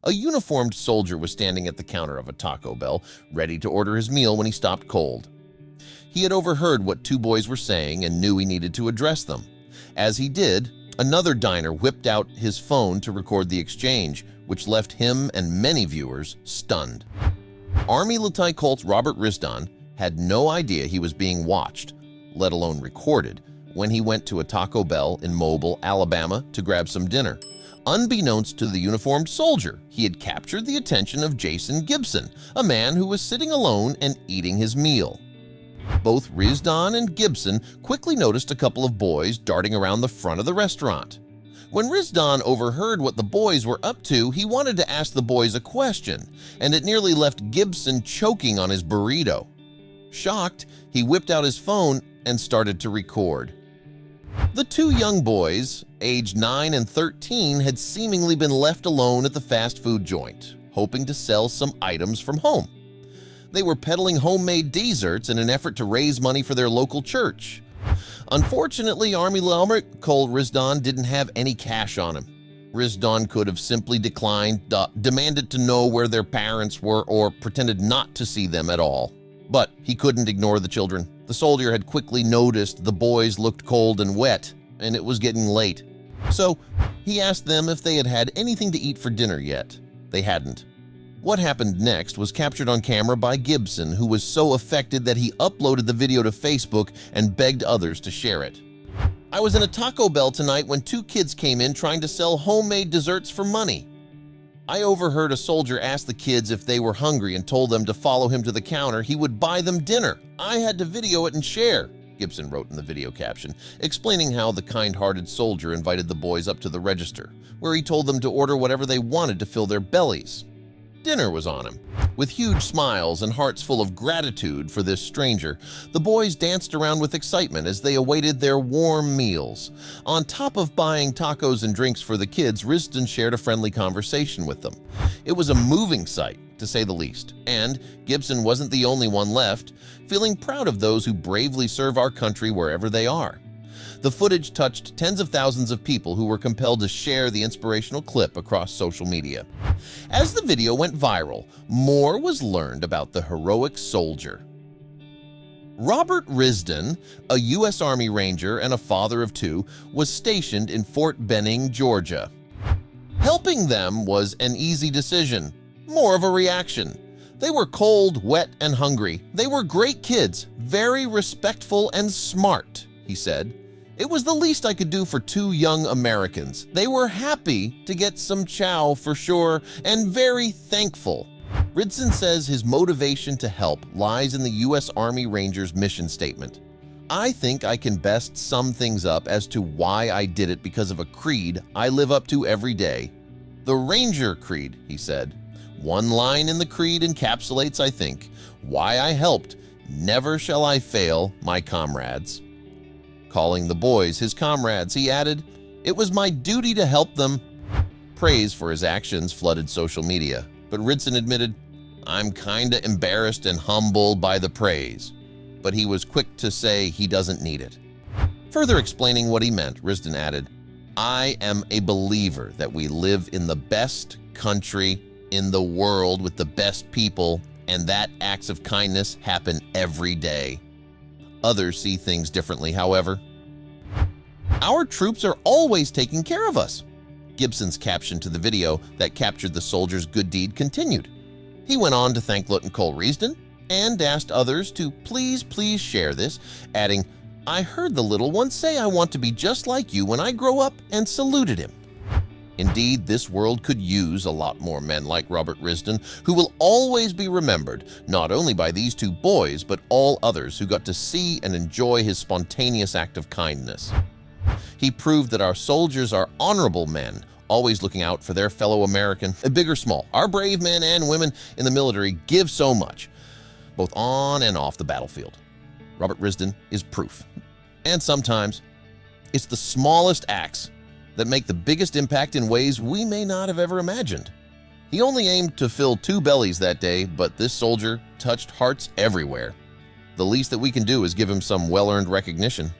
A uniformed soldier was standing at the counter of a Taco Bell, ready to order his meal when he stopped cold. He had overheard what two boys were saying and knew he needed to address them. As he did, another diner whipped out his phone to record the exchange, which left him and many viewers stunned. Army Lieutenant Colt Robert Risdon had no idea he was being watched, let alone recorded, when he went to a Taco Bell in Mobile, Alabama to grab some dinner. Unbeknownst to the uniformed soldier, he had captured the attention of Jason Gibson, a man who was sitting alone and eating his meal. Both Risdon and Gibson quickly noticed a couple of boys darting around the front of the restaurant. When Risdon overheard what the boys were up to, he wanted to ask the boys a question, and it nearly left Gibson choking on his burrito. Shocked, he whipped out his phone and started to record. The two young boys, aged 9 and 13, had seemingly been left alone at the fast food joint, hoping to sell some items from home. They were peddling homemade desserts in an effort to raise money for their local church. Unfortunately, Army Lieutenant Colt Risdon didn't have any cash on him. Risdon could have simply declined, demanded to know where their parents were, or pretended not to see them at all. But he couldn't ignore the children. The soldier had quickly noticed the boys looked cold and wet, and it was getting late. So he asked them if they had had anything to eat for dinner yet. They hadn't. What happened next was captured on camera by Gibson, who was so affected that he uploaded the video to Facebook and begged others to share it. "I was in a Taco Bell tonight when two kids came in trying to sell homemade desserts for money. I overheard a soldier ask the kids if they were hungry and told them to follow him to the counter. He would buy them dinner. I had to video it and share," Gibson wrote in the video caption, explaining how the kind-hearted soldier invited the boys up to the register, where he told them to order whatever they wanted to fill their bellies. Dinner was on him. With huge smiles and hearts full of gratitude for this stranger, the boys danced around with excitement as they awaited their warm meals. On top of buying tacos and drinks for the kids, Risdon shared a friendly conversation with them. It was a moving sight, to say the least, and Gibson wasn't the only one left, feeling proud of those who bravely serve our country wherever they are. The footage touched tens of thousands of people who were compelled to share the inspirational clip across social media. As the video went viral, more was learned about the heroic soldier. Robert Risdon, a U.S. Army Ranger and a father of two, was stationed in Fort Benning, Georgia. Helping them was an easy decision, more of a reaction. They were cold, wet, and hungry. They were great kids, very respectful and smart, he said. It was the least I could do for two young Americans. They were happy to get some chow for sure, and very thankful. Risdon says his motivation to help lies in the U.S. Army Rangers mission statement. "I think I can best sum things up as to why I did it because of a creed I live up to every day. The Ranger Creed," he said. "One line in the creed encapsulates, I think, why I helped. Never shall I fail my comrades." Calling the boys his comrades, he added, "It was my duty to help them." Praise for his actions flooded social media, but Risdon admitted, "I'm kinda embarrassed and humbled by the praise," but he was quick to say he doesn't need it. Further explaining what he meant, Risdon added, "I am a believer that we live in the best country in the world with the best people, and that acts of kindness happen every day. Others see things differently, however. Our troops are always taking care of us." Gibson's caption to the video that captured the soldier's good deed continued. He went on to thank Lieutenant Colt Risdon and asked others to please share this, adding, "I heard the little one say I want to be just like you when I grow up," and saluted him. Indeed, this world could use a lot more men like Robert Risdon, who will always be remembered, not only by these two boys, but all others who got to see and enjoy his spontaneous act of kindness. He proved that our soldiers are honorable men, always looking out for their fellow American, big or small. Our brave men and women in the military give so much, both on and off the battlefield. Robert Risdon is proof. And sometimes, it's the smallest acts that make the biggest impact in ways we may not have ever imagined. He only aimed to fill 2 bellies that day, but this soldier touched hearts everywhere. The least that we can do is give him some well-earned recognition.